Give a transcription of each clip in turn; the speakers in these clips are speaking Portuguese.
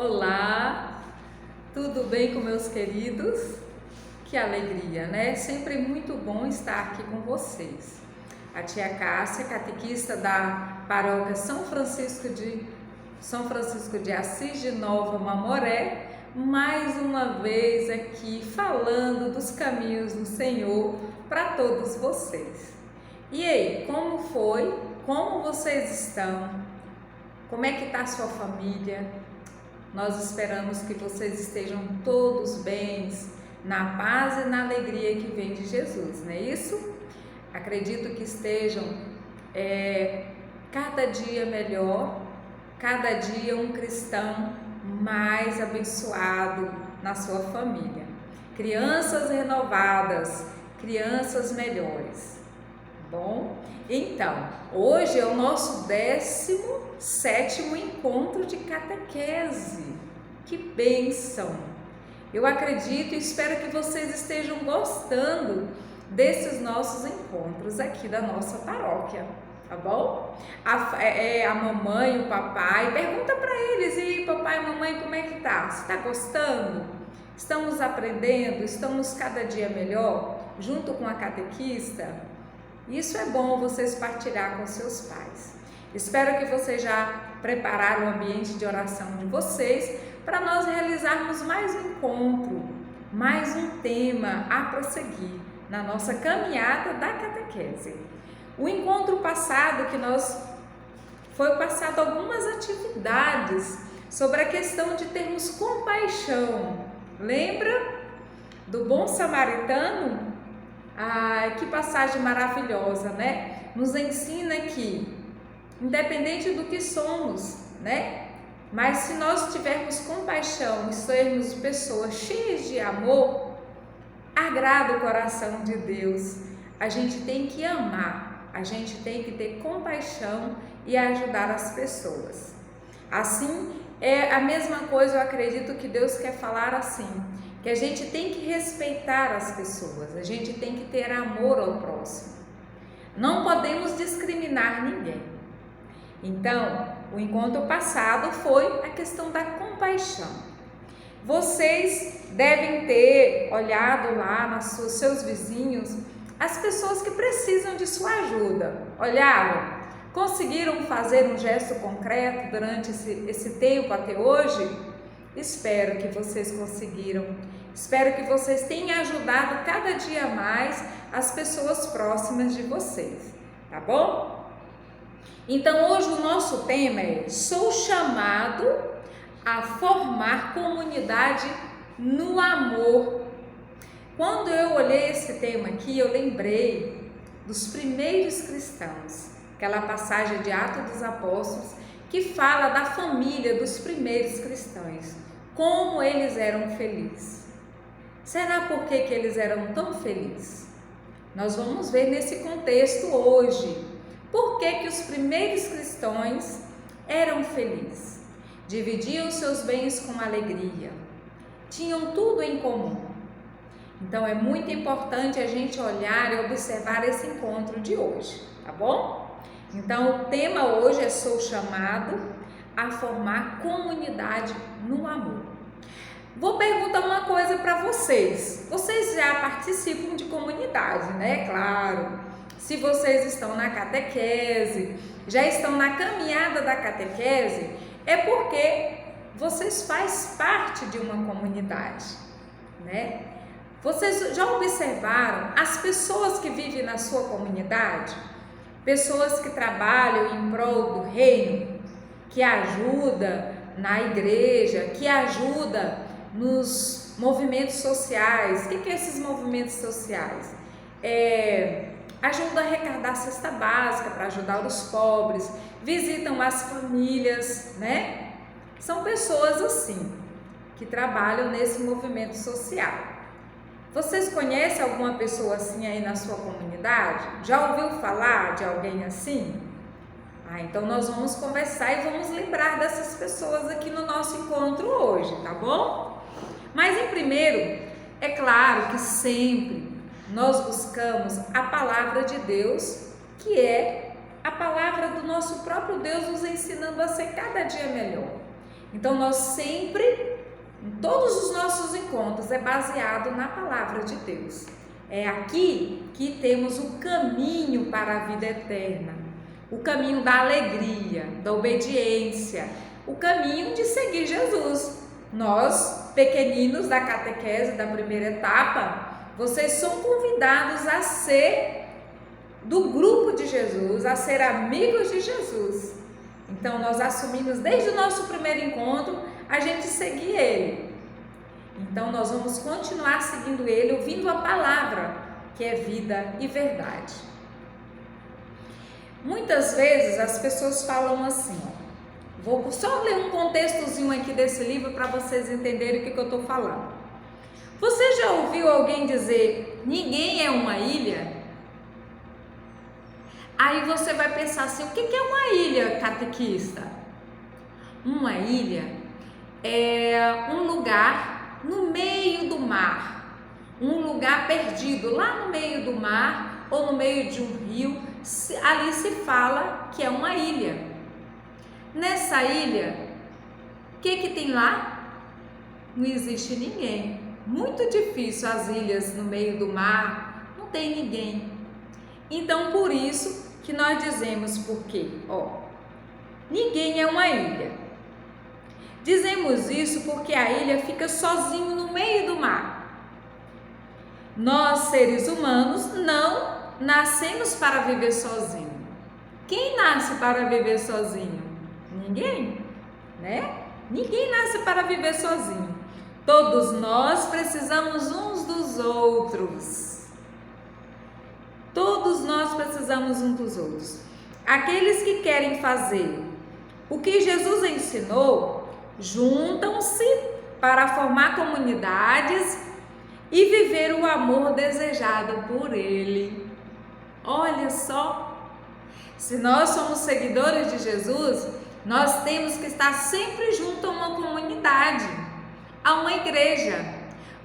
Olá, tudo bem com meus queridos? Que alegria, né? Sempre muito bom estar aqui com vocês. A tia Cássia, catequista da paróquia São Francisco de Assis de Nova Mamoré, mais uma vez aqui falando dos caminhos do Senhor para todos vocês. E aí, como foi? Como vocês estão? Como é que está a sua família? Nós esperamos que vocês estejam todos bens, na paz e na alegria que vem de Jesus, não é isso? Acredito que estejam cada dia melhor, cada dia um cristão mais abençoado na sua família. Crianças renovadas, crianças melhores. Bom, então, hoje é o nosso 17º encontro de catequese. Que bênção! Eu acredito e espero que vocês estejam gostando desses nossos encontros aqui da nossa paróquia, tá bom? A mamãe e o papai, pergunta para eles, e papai e mamãe, como é que tá? Você tá gostando? Estamos aprendendo? Estamos cada dia melhor? Junto com a catequista? Isso é bom vocês partilhar com seus pais. Espero que vocês já prepararam o ambiente de oração de vocês para nós realizarmos mais um encontro, mais um tema a prosseguir na nossa caminhada da catequese. O encontro passado foi passado algumas atividades sobre a questão de termos compaixão. Lembra do bom samaritano? Que passagem maravilhosa, né? Nos ensina que, independente do que somos, né? Mas se nós tivermos compaixão e sermos pessoas cheias de amor, agrada o coração de Deus. A gente tem que amar, a gente tem que ter compaixão e ajudar as pessoas. Assim, é a mesma coisa, eu acredito que Deus quer falar assim, que a gente tem que respeitar as pessoas, a gente tem que ter amor ao próximo. Não podemos discriminar ninguém. Então, o encontro passado foi a questão da compaixão. Vocês devem ter olhado lá nos seus vizinhos as pessoas que precisam de sua ajuda. Olharam? Conseguiram fazer um gesto concreto durante esse tempo até hoje? Espero que vocês conseguiram. Espero que vocês tenham ajudado cada dia mais as pessoas próximas de vocês, tá bom? Então hoje o nosso tema é: sou chamado a formar comunidade no amor. Quando eu olhei esse tema aqui, eu lembrei dos primeiros cristãos, aquela passagem de Atos dos Apóstolos que fala da família dos primeiros cristãos, como eles eram felizes. Será por que eles eram tão felizes? Nós vamos ver nesse contexto hoje. Por que os primeiros cristãos eram felizes? Dividiam seus bens com alegria, tinham tudo em comum. Então é muito importante a gente olhar e observar esse encontro de hoje, tá bom? Então o tema hoje é: sou chamado a formar comunidade no amor. Vou perguntar uma coisa para vocês. Vocês já participam de comunidade, né? Claro. Se vocês estão na catequese, já estão na caminhada da catequese, é porque vocês fazem parte de uma comunidade, né? Vocês já observaram as pessoas que vivem na sua comunidade? Pessoas que trabalham em prol do reino, que ajudam na igreja, que ajudam nos movimentos sociais. O que é esses movimentos sociais? Ajuda a arrecadar a cesta básica para ajudar os pobres, visitam as famílias, né? São pessoas assim, que trabalham nesse movimento social. Vocês conhecem alguma pessoa assim aí na sua comunidade? Já ouviu falar de alguém assim? Então nós vamos conversar e vamos lembrar dessas pessoas aqui no nosso encontro hoje, tá bom? Mas em primeiro, é claro que sempre nós buscamos a palavra de Deus, que é a palavra do nosso próprio Deus nos ensinando a ser cada dia melhor. Então nós sempre, em todos os nossos encontros, é baseado na palavra de Deus. É aqui que temos o caminho para a vida eterna, o caminho da alegria, da obediência, o caminho de seguir Jesus. Nós, pequeninos da catequese, da primeira etapa, vocês são convidados a ser do grupo de Jesus, a ser amigos de Jesus. Então nós assumimos desde o nosso primeiro encontro a gente seguir Ele. Então nós vamos continuar seguindo Ele, ouvindo a palavra, que é vida e verdade. Muitas vezes as pessoas falam assim, vou só ler um contextozinho aqui desse livro para vocês entenderem o que eu estou falando. Você já ouviu alguém dizer, ninguém é uma ilha? Aí você vai pensar assim, o que é uma ilha, catequista? Uma ilha é um lugar no meio do mar, um lugar perdido lá no meio do mar ou no meio de um rio, ali se fala que é uma ilha. Nessa ilha, o que tem lá? Não existe ninguém. Muito difícil as ilhas no meio do mar, não tem ninguém. Então por isso que nós dizemos porque, ninguém é uma ilha. Dizemos isso porque a ilha fica sozinho no meio do mar. Nós, seres humanos, não nascemos para viver sozinho. Quem nasce para viver sozinho? Ninguém, né? Ninguém nasce para viver sozinho. Todos nós precisamos uns dos outros. Todos nós precisamos uns dos outros. Aqueles que querem fazer o que Jesus ensinou, juntam-se para formar comunidades e viver o amor desejado por Ele. Olha só, se nós somos seguidores de Jesus, nós temos que estar sempre junto a uma comunidade, a uma igreja.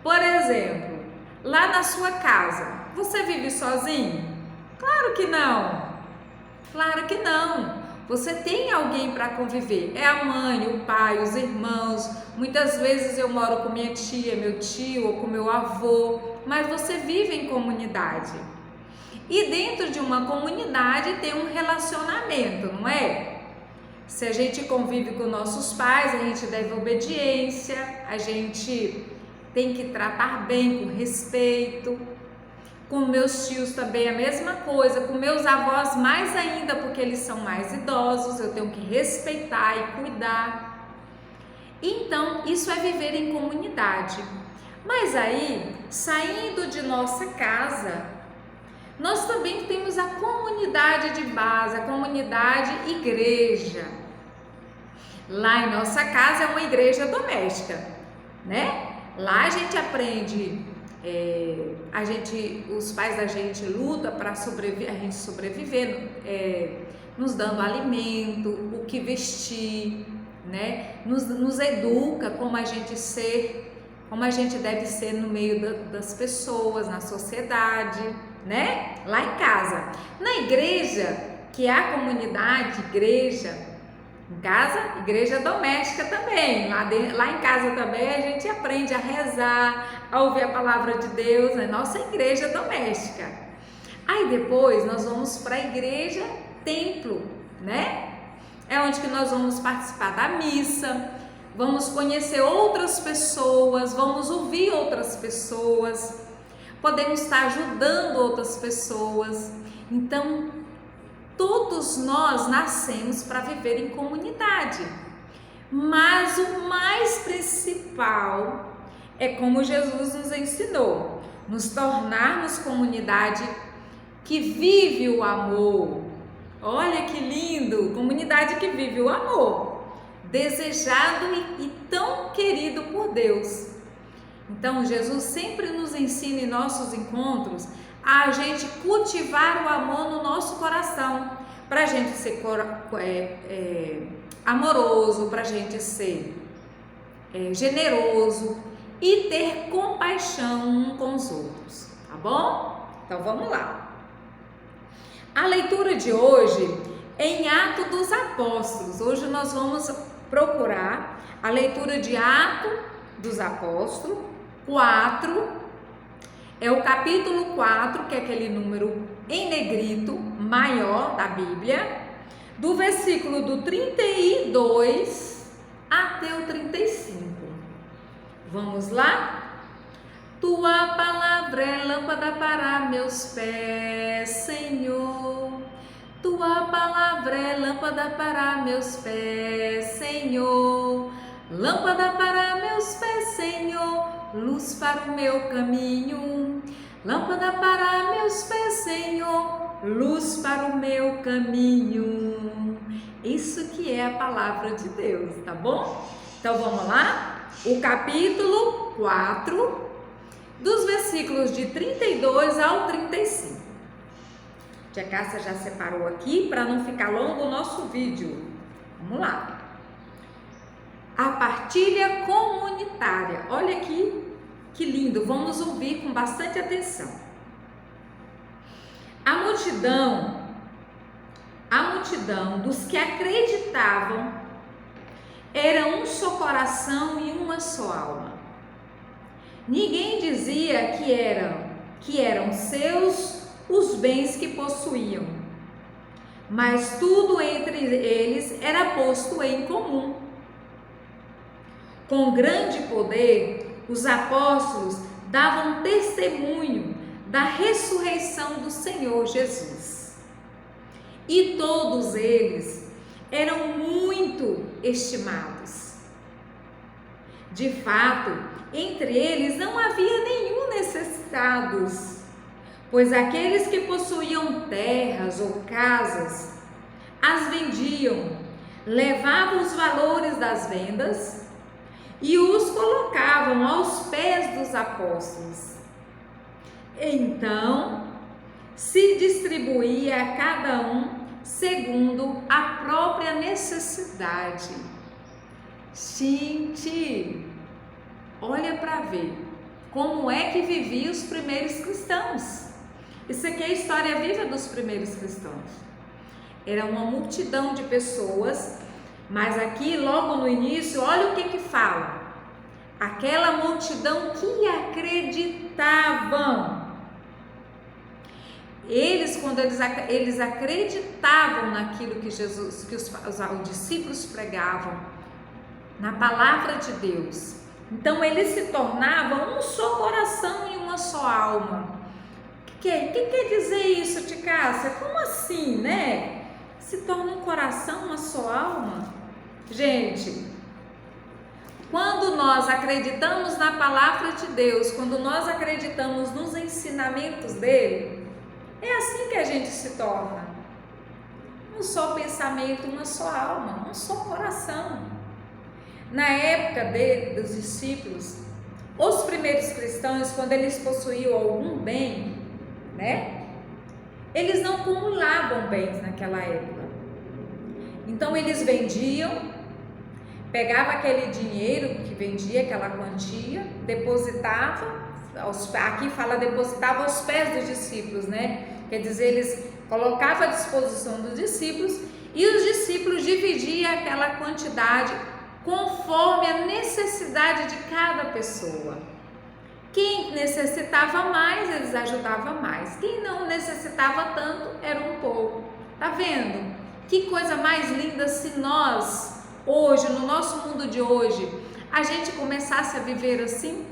Por exemplo, lá na sua casa, você vive sozinho? Claro que não. Claro que não. Você tem alguém para conviver. É a mãe, o pai, os irmãos. Muitas vezes eu moro com minha tia, meu tio ou com meu avô, mas você vive em comunidade. E dentro de uma comunidade tem um relacionamento, não é? Se a gente convive com nossos pais, a gente deve obediência, a gente tem que tratar bem, com respeito. Com meus tios também a mesma coisa, com meus avós mais ainda, porque eles são mais idosos, eu tenho que respeitar e cuidar. Então, isso é viver em comunidade. Mas aí, saindo de nossa casa, nós também temos a comunidade de base, a comunidade igreja. Lá em nossa casa é uma igreja doméstica, né? Lá a gente aprende, os pais da gente lutam para a gente sobreviver, nos dando alimento, o que vestir, né? Nos educa como a gente deve ser no meio das pessoas, na sociedade, né? Lá em casa. Na igreja, que é a comunidade, igreja, em casa, igreja doméstica também. Lá em casa também a gente aprende a rezar, a ouvir a palavra de Deus, é nossa igreja doméstica. Aí depois nós vamos para a igreja templo, né? É onde que nós vamos participar da missa, vamos conhecer outras pessoas, vamos ouvir outras pessoas, podemos estar ajudando outras pessoas. Então, todos nós nascemos para viver em comunidade, mas o mais principal é como Jesus nos ensinou, nos tornarmos comunidade que vive o amor. Olha que lindo, comunidade que vive o amor, desejado e tão querido por Deus. Então Jesus sempre nos ensina em nossos encontros a gente cultivar o amor no nosso coração, para a gente ser amoroso, para a gente ser generoso e ter compaixão uns com os outros, tá bom? Então vamos lá. A leitura de hoje em Atos dos Apóstolos. Hoje nós vamos procurar a leitura de Atos dos Apóstolos 4, é o capítulo 4, que é aquele número em negrito maior da Bíblia, do versículo do 32 até o 35. Vamos lá? Tua palavra é lâmpada para meus pés, Senhor. Tua palavra é lâmpada para meus pés, Senhor. Lâmpada para meus pés, Senhor, luz para o meu caminho. Lâmpada para meus pés, Senhor, luz para o meu caminho. Isso que é a palavra de Deus, tá bom? Então vamos lá? O capítulo 4, dos versículos de 32 ao 35. Tia Cássia já separou aqui para não ficar longo o nosso vídeo. Vamos lá. A partilha comunitária. Olha aqui que lindo. Vamos ouvir com bastante atenção. A multidão dos que acreditavam era um só coração e uma só alma. Ninguém dizia que eram seus os bens que possuíam, mas tudo entre eles era posto em comum. Com grande poder, os apóstolos davam testemunho da ressurreição do Senhor Jesus. E todos eles eram muito estimados. De fato, entre eles não havia nenhum necessitado, pois aqueles que possuíam terras ou casas as vendiam, levavam os valores das vendas e os colocavam aos pés dos apóstolos. Então, se distribuía a cada um segundo a própria necessidade. Gente, olha para ver como é que viviam os primeiros cristãos. Isso aqui é a história viva dos primeiros cristãos. Era uma multidão de pessoas, mas aqui logo no início, olha o que fala. Aquela multidão que acreditavam. Quando eles acreditavam naquilo que Jesus, que os discípulos pregavam, na palavra de Deus. Então eles se tornavam um só coração e uma só alma. O que quer dizer isso, tia Cássia? Como assim, né? Se torna um coração, uma só alma? Gente, quando nós acreditamos na palavra de Deus, quando nós acreditamos nos ensinamentos dele, é assim que a gente se torna. Um só pensamento, uma só alma, um só coração. Na época dos discípulos, os primeiros cristãos, quando eles possuíam algum bem, né? Eles não acumulavam bens naquela época. Então eles vendiam, pegava aquele dinheiro que vendia, aquela quantia, depositava, aqui fala depositava aos pés dos discípulos, né? Quer dizer, eles colocavam à disposição dos discípulos e os discípulos dividiam aquela quantidade conforme a necessidade de cada pessoa. Quem necessitava mais, eles ajudavam mais. Quem não necessitava tanto, era um pouco. Tá vendo? Que coisa mais linda se nós, hoje, no nosso mundo de hoje, a gente começasse a viver assim,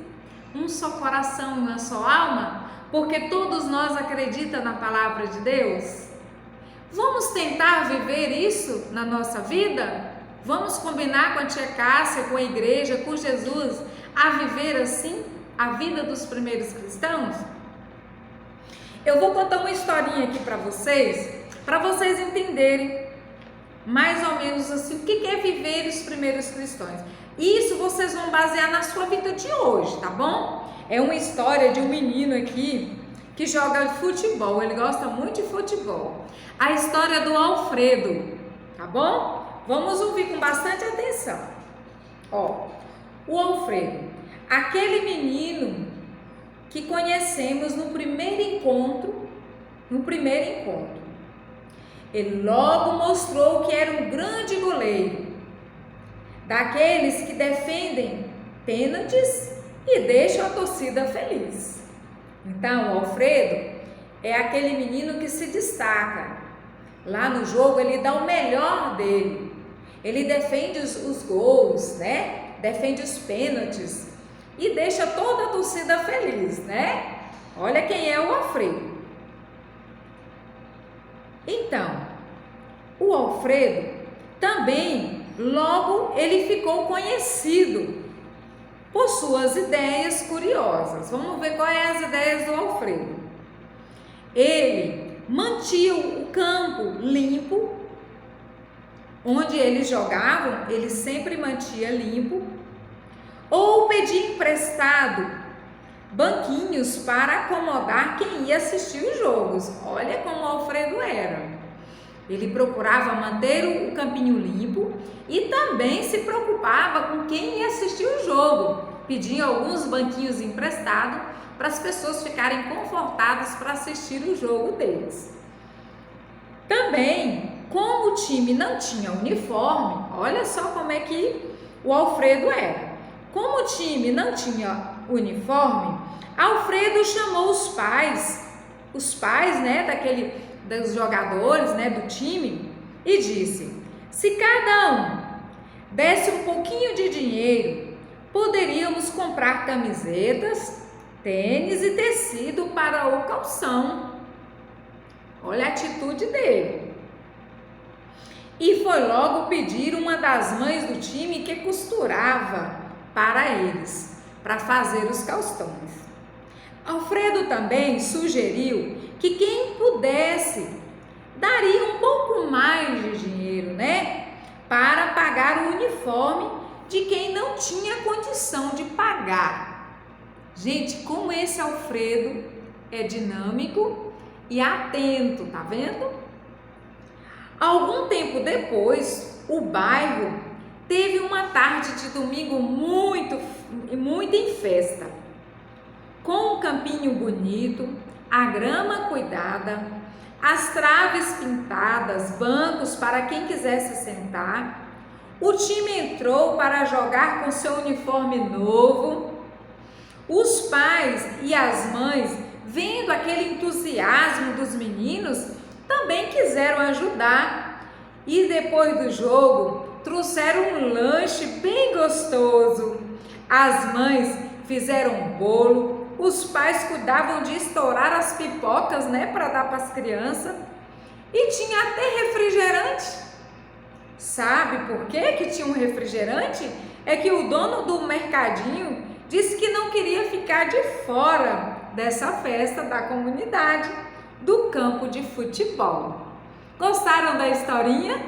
um só coração e uma só alma, porque todos nós acreditamos na palavra de Deus. Vamos tentar viver isso na nossa vida? Vamos combinar com a tia Cássia, com a igreja, com Jesus, a viver assim a vida dos primeiros cristãos? Eu vou contar uma historinha aqui para vocês entenderem mais ou menos assim o que é viver os primeiros cristãos. Isso vocês vão basear na sua vida de hoje, tá bom? É uma história de um menino aqui que joga futebol, ele gosta muito de futebol. A história do Alfredo, tá bom? Vamos ouvir com bastante atenção. Ó, o Alfredo, aquele menino que conhecemos no primeiro encontro. Ele logo mostrou que era um grande goleiro, daqueles que defendem pênaltis e deixam a torcida feliz. Então, o Alfredo é aquele menino que se destaca. Lá no jogo ele dá o melhor dele. Ele defende os gols, né? Defende os pênaltis e deixa toda a torcida feliz, né? Olha quem é o Alfredo. Então, o Alfredo também, logo ele ficou conhecido por suas ideias curiosas. Vamos ver quais são as ideias do Alfredo. Ele mantinha o campo limpo, onde eles jogavam, ele sempre mantinha limpo, ou pedia emprestado banquinhos para acomodar quem ia assistir os jogos. Olha como o Alfredo era. Ele procurava manter o campinho limpo e também se preocupava com quem ia assistir o jogo. Pedia alguns banquinhos emprestados para as pessoas ficarem confortáveis para assistir o jogo deles. Também, como o time não tinha uniforme, olha só como é que o Alfredo era. Como o time não tinha uniforme, Alfredo chamou os pais, né, dos jogadores, né, do time, e disse: se cada um desse um pouquinho de dinheiro, poderíamos comprar camisetas, tênis e tecido para o calção. Olha a atitude dele. E foi logo pedir uma das mães do time que costurava para eles, para fazer os calções. Alfredo também sugeriu que quem pudesse daria um pouco mais de dinheiro, né, para pagar o uniforme de quem não tinha condição de pagar. Gente, como esse Alfredo é dinâmico e atento, tá vendo? Algum tempo depois, o bairro teve uma tarde de domingo muito em festa, com um campinho bonito, a grama cuidada, as traves pintadas, bancos para quem quisesse sentar. O time entrou para jogar com seu uniforme novo. Os pais e as mães, vendo aquele entusiasmo dos meninos, também quiseram ajudar. E depois do jogo, trouxeram um lanche bem gostoso. As mães fizeram um bolo. Os pais cuidavam de estourar as pipocas, né, para dar para as crianças. E tinha até refrigerante. Sabe por que tinha um refrigerante? É que o dono do mercadinho disse que não queria ficar de fora dessa festa da comunidade do campo de futebol. Gostaram da historinha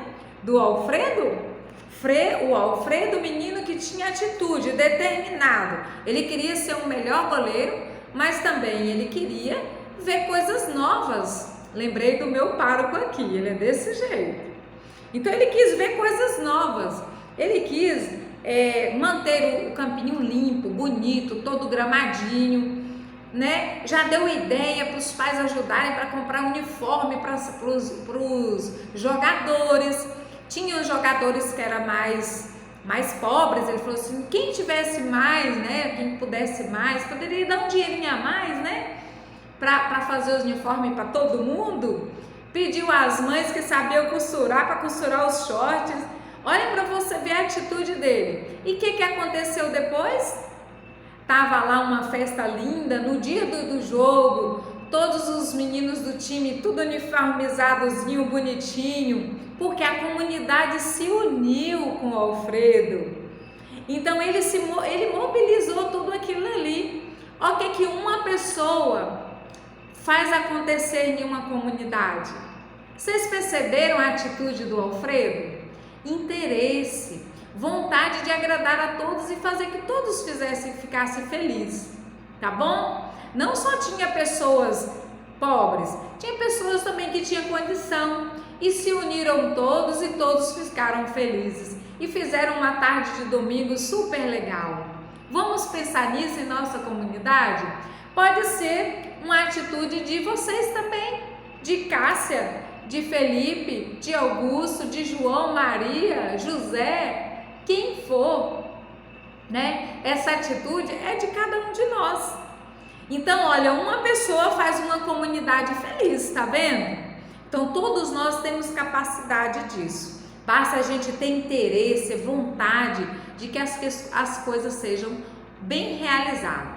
do Alfredo? O Alfredo, menino que tinha atitude, determinado. Ele queria ser o melhor goleiro, mas também ele queria ver coisas novas. Lembrei do meu pároco aqui, ele é desse jeito. Então ele quis ver coisas novas. Ele quis manter o campinho limpo, bonito, todo gramadinho, né? Já deu ideia para os pais ajudarem para comprar uniforme para os jogadores. Tinha os jogadores que eram mais pobres. Ele falou assim: quem tivesse mais, né? Quem pudesse mais, poderia dar um dinheirinho a mais, né? Para fazer os uniformes para todo mundo. Pediu às mães que sabiam costurar para costurar os shorts. Olha para você ver a atitude dele. E o que aconteceu depois? Tava lá uma festa linda no dia do jogo, todos os meninos do time tudo uniformizadozinho, bonitinho, porque a comunidade se uniu com o Alfredo. Então ele mobilizou tudo aquilo ali. Olha o que uma pessoa faz acontecer em uma comunidade. Vocês perceberam a atitude do Alfredo? Interesse, vontade de agradar a todos e fazer que todos ficassem felizes, tá bom? Não só tinha pessoas pobres, tinha pessoas também que tinham condição e se uniram todos e todos ficaram felizes e fizeram uma tarde de domingo super legal. Vamos pensar nisso em nossa comunidade? Pode ser uma atitude de vocês também, de Cássia, de Felipe, de Augusto, de João, Maria, José, quem for, né? Essa atitude é de cada um de nós. Então, olha, uma pessoa faz uma comunidade feliz, tá vendo? Então, todos nós temos capacidade disso. Basta a gente ter interesse, vontade de que as coisas sejam bem realizadas.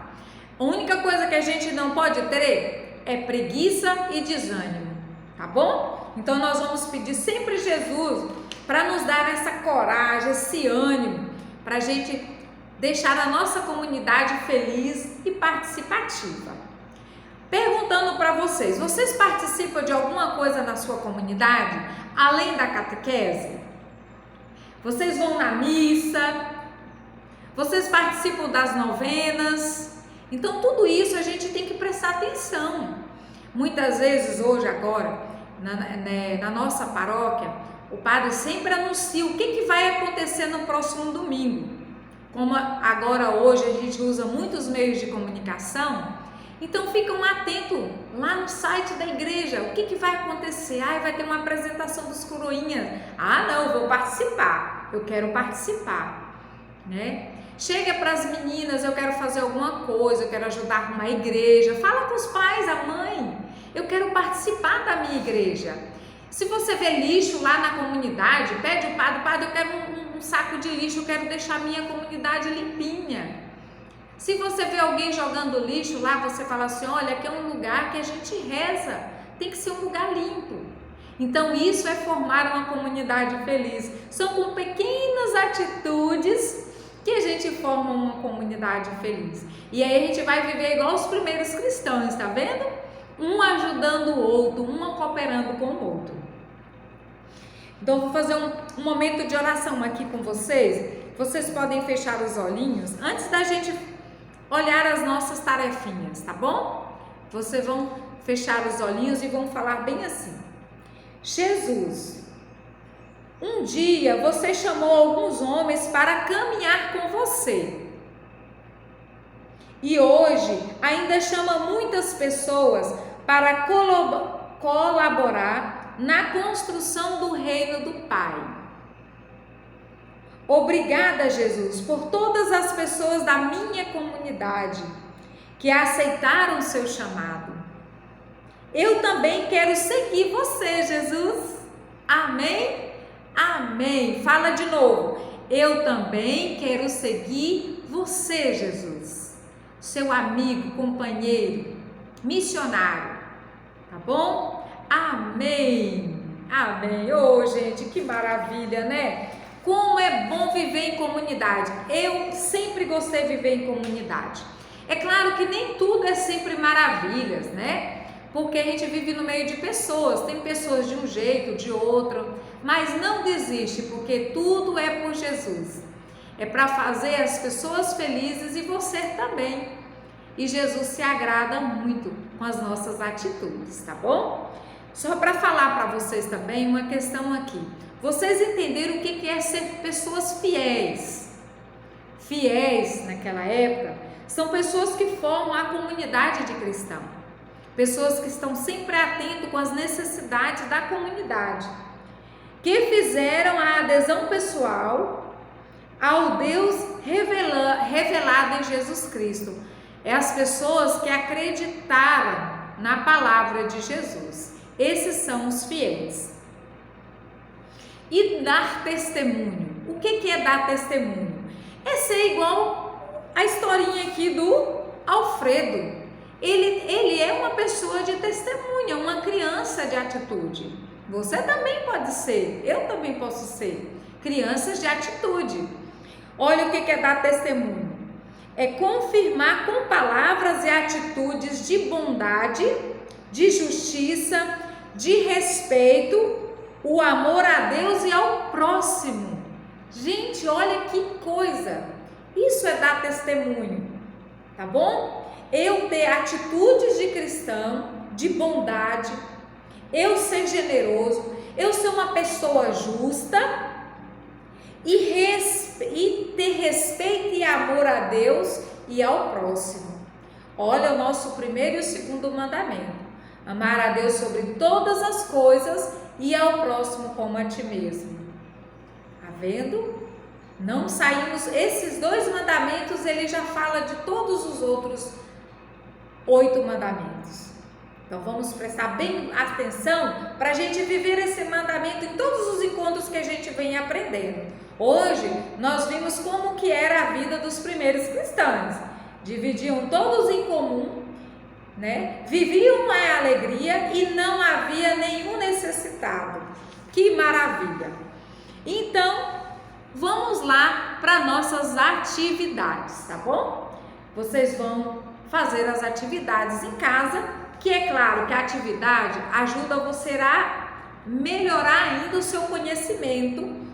A única coisa que a gente não pode ter é preguiça e desânimo, tá bom? Então, nós vamos pedir sempre Jesus para nos dar essa coragem, esse ânimo, para a gente deixar a nossa comunidade feliz e participativa. Perguntando para vocês, vocês participam de alguma coisa na sua comunidade, além da catequese? Vocês vão na missa? Vocês participam das novenas? Então tudo isso a gente tem que prestar atenção. Muitas vezes hoje agora, na nossa paróquia, o padre sempre anuncia o que vai acontecer no próximo domingo. Como agora hoje a gente usa muitos meios de comunicação, então ficam atentos lá no site da igreja, o que vai acontecer? Vai ter uma apresentação dos coroinhas. Não, eu vou participar, eu quero participar, né? Chega para as meninas, eu quero fazer alguma coisa, eu quero ajudar a arrumar a igreja, fala com os pais, a mãe, eu quero participar da minha igreja. Se você vê lixo lá na comunidade, pede o padre, eu quero um saco de lixo, eu quero deixar a minha comunidade limpinha. Se você vê alguém jogando lixo lá, você fala assim, olha, aqui é um lugar que a gente reza, tem que ser um lugar limpo. Então isso é formar uma comunidade feliz. São com pequenas atitudes que a gente forma uma comunidade feliz. E aí a gente vai viver igual os primeiros cristãos, tá vendo? Um ajudando o outro, um cooperando com o outro. Então, vou fazer um momento de oração aqui com vocês. Vocês podem fechar os olhinhos antes da gente olhar as nossas tarefinhas, tá bom? Vocês vão fechar os olhinhos e vão falar bem assim. Jesus, um dia você chamou alguns homens para caminhar com você. E hoje ainda chama muitas pessoas para colaborar na construção do reino do Pai. Obrigada, Jesus, por todas as pessoas da minha comunidade que aceitaram o seu chamado. Eu também quero seguir você, Jesus. Amém? Amém. Fala de novo. Eu também quero seguir você, Jesus. Seu amigo, companheiro, missionário. Tá bom? Amém. Amém. Gente, que maravilha, né? Como é bom viver em comunidade. Eu sempre gostei de viver em comunidade. É claro que nem tudo é sempre maravilhas, né? Porque a gente vive no meio de pessoas. Tem pessoas de um jeito, de outro. Mas não desiste, porque tudo é por Jesus. É para fazer as pessoas felizes e você também. E Jesus se agrada muito com as nossas atitudes, tá bom? Só para falar para vocês também uma questão aqui. Vocês entenderam o que é ser pessoas fiéis? Fiéis, naquela época, são pessoas que formam a comunidade de cristão. Pessoas que estão sempre atentas com as necessidades da comunidade. Que fizeram a adesão pessoal ao Deus revelado em Jesus Cristo. É as pessoas que acreditaram na palavra de Jesus. Esses são os fiéis. E dar testemunho. O que é dar testemunho? É ser igual a historinha aqui do Alfredo. Ele é uma pessoa de testemunha, uma criança de atitude. Você também pode ser, eu também posso ser. Crianças de atitude. Olha o que é dar testemunho. É confirmar com palavras e atitudes de bondade, de justiça, de respeito, o amor a Deus e ao próximo. Gente, olha que coisa! Isso é dar testemunho, tá bom? Eu ter atitudes de cristão, de bondade, eu ser generoso, eu ser uma pessoa justa e ter respeito e amor a Deus e ao próximo. Olha o nosso primeiro e o segundo mandamento. Amar a Deus sobre todas as coisas e ao próximo como a ti mesmo. Tá vendo? Não saímos, esses 2 mandamentos, ele já fala de todos os outros 8 mandamentos. Então vamos prestar bem atenção para a gente viver esse mandamento em todos os encontros que a gente vem aprendendo. Hoje nós vimos como que era a vida dos primeiros cristãos. Dividiam todos em comum, né? Viviam a alegria e não havia nenhum necessitado. Que maravilha! Então, vamos lá para nossas atividades, tá bom? Vocês vão fazer as atividades em casa, que é claro que a atividade ajuda você a melhorar ainda o seu conhecimento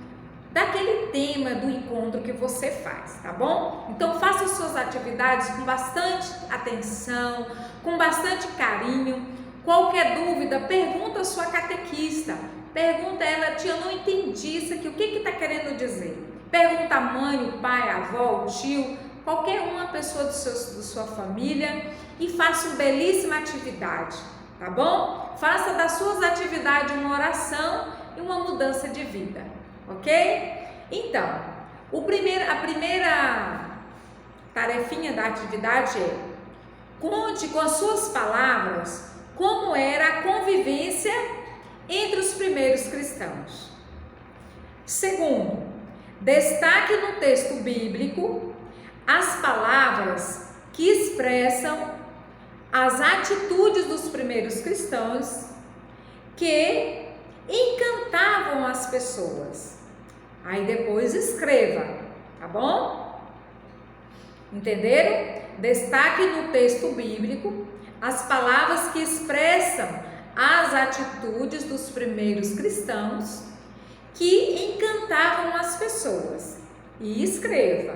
daquele tema do encontro que você faz, tá bom? Então faça suas atividades com bastante atenção, com bastante carinho. Qualquer dúvida, pergunta a sua catequista. Pergunta a ela: tia, eu não entendi isso aqui, o que está querendo dizer? Pergunta a mãe, o pai, a avó, o tio, qualquer uma pessoa da sua família e faça uma belíssima atividade, tá bom? Faça das suas atividades uma oração e uma mudança de vida, ok? Então, a primeira tarefinha da atividade é: conte com as suas palavras como era a convivência entre os primeiros cristãos. Segundo, destaque no texto bíblico as palavras que expressam as atitudes dos primeiros cristãos que encantavam as pessoas. Aí depois escreva, tá bom? Entenderam? Destaque no texto bíblico as palavras que expressam as atitudes dos primeiros cristãos que encantavam as pessoas e escreva.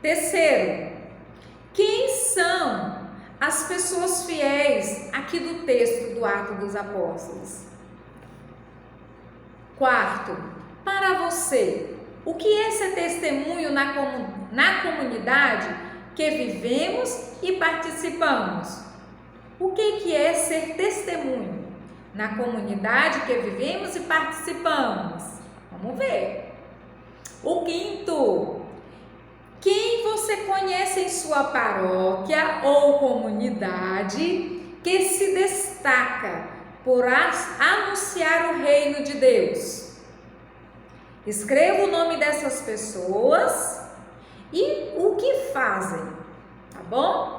Terceiro, quem são as pessoas fiéis aqui do texto do Atos dos Apóstolos? Quarto, para você, o que é ser testemunho na comunidade que vivemos e participamos? O que é ser testemunho na comunidade que vivemos e participamos? Vamos ver. O quinto, quem você conhece em sua paróquia ou comunidade que se destaca por anunciar o reino de Deus? Escreva o nome dessas pessoas e o que fazem, tá bom?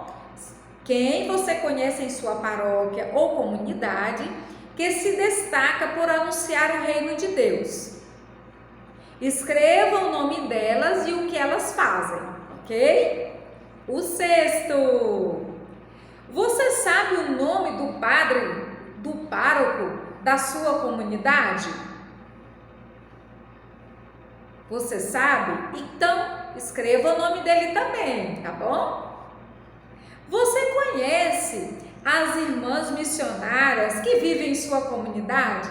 Quem você conhece em sua paróquia ou comunidade que se destaca por anunciar o reino de Deus? Escreva o nome delas e o que elas fazem, ok? O sexto, você sabe o nome do padre, do pároco da sua comunidade? Você sabe? Então, escreva o nome dele também, tá bom? Você conhece as irmãs missionárias que vivem em sua comunidade?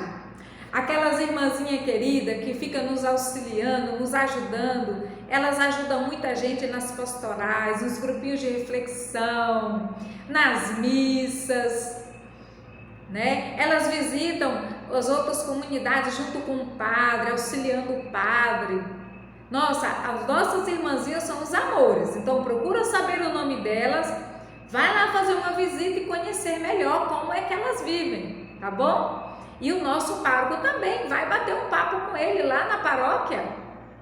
Aquelas irmãzinhas queridas que ficam nos auxiliando, nos ajudando. Elas ajudam muita gente nas pastorais, nos grupinhos de reflexão, nas missas, né? Elas visitam as outras comunidades junto com o padre, auxiliando o padre. Nossa, as nossas irmãzinhas são os amores. Então procura saber o nome delas, vai lá fazer uma visita e conhecer melhor como é que elas vivem, tá bom? E o nosso pároco também, vai bater um papo com ele lá na paróquia.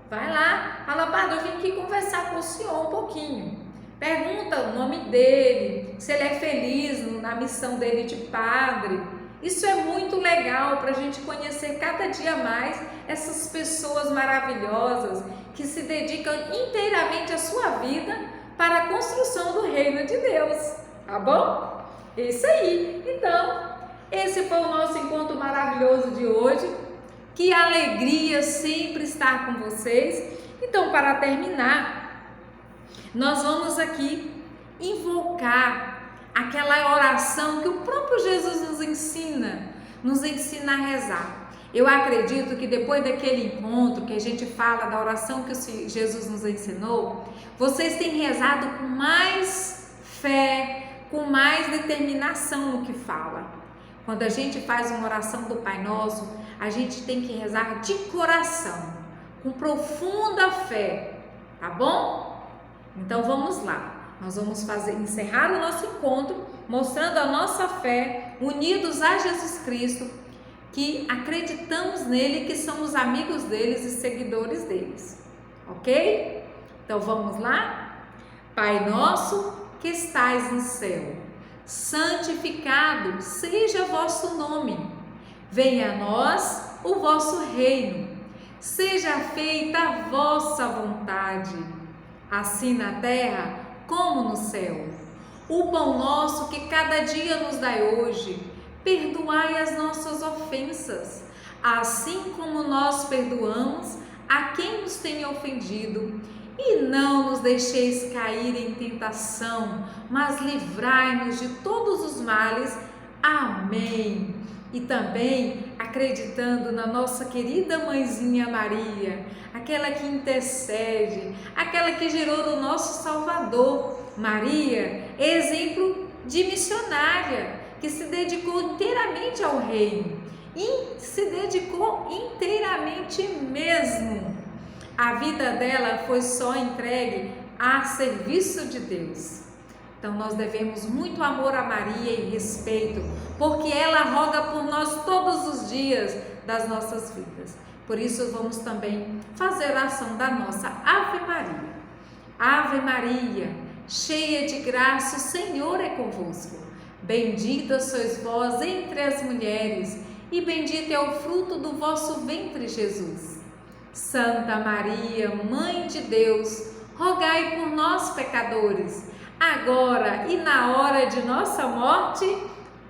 Vai lá, fala: padre, eu vim aqui conversar com o senhor um pouquinho. Pergunta o nome dele, se ele é feliz na missão dele de padre. Isso é muito legal para a gente conhecer cada dia mais essas pessoas maravilhosas que se dedicam inteiramente a sua vida para a construção do reino de Deus, tá bom? Isso aí. Então, esse foi o nosso encontro maravilhoso de hoje. Que alegria sempre estar com vocês. Então, para terminar, nós vamos aqui invocar aquela oração que o próprio Jesus nos ensina a rezar. Eu acredito que depois daquele encontro que a gente fala da oração que Jesus nos ensinou, vocês têm rezado com mais fé, com mais determinação no que fala. Quando a gente faz uma oração do Pai Nosso, a gente tem que rezar de coração, com profunda fé, tá bom? Então vamos lá. Nós vamos encerrar o nosso encontro mostrando a nossa fé, unidos a Jesus Cristo, que acreditamos nele, que somos amigos deles e seguidores deles, ok? Então vamos lá? Pai nosso que estais no céu, santificado seja vosso nome, venha a nós o vosso reino, seja feita a vossa vontade, assim na terra como no céu. O pão nosso que cada dia nos dai hoje, perdoai as nossas ofensas, assim como nós perdoamos a quem nos tem ofendido, e não nos deixeis cair em tentação, mas livrai-nos de todos os males. Amém. E também acreditando na nossa querida mãezinha Maria, aquela que intercede, aquela que gerou o nosso Salvador. Maria, exemplo de missionária, que se dedicou inteiramente ao reino, e se dedicou inteiramente mesmo. A vida dela foi só entregue a serviço de Deus. Então nós devemos muito amor a Maria e respeito, porque ela roga por nós todos os dias das nossas vidas. Por isso vamos também fazer a oração da nossa Ave Maria. Ave Maria, cheia de graça, o Senhor é convosco. Bendita sois vós entre as mulheres, e bendito é o fruto do vosso ventre, Jesus. Santa Maria, Mãe de Deus, rogai por nós, pecadores, agora e na hora de nossa morte.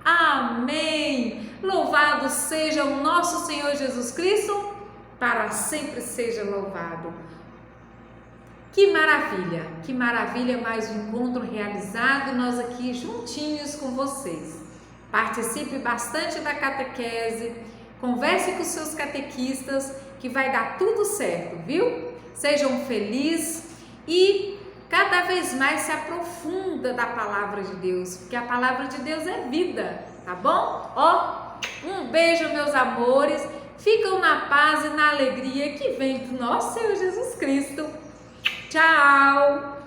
Amém. Louvado seja o nosso Senhor Jesus Cristo, para sempre seja louvado. Que maravilha mais um encontro realizado, nós aqui juntinhos com vocês. Participe bastante da catequese, converse com seus catequistas, que vai dar tudo certo, viu? Sejam felizes e cada vez mais se aprofunda da palavra de Deus, porque a palavra de Deus é vida, tá bom? Um beijo, meus amores, ficam na paz e na alegria que vem do nosso Senhor Jesus Cristo. Tchau!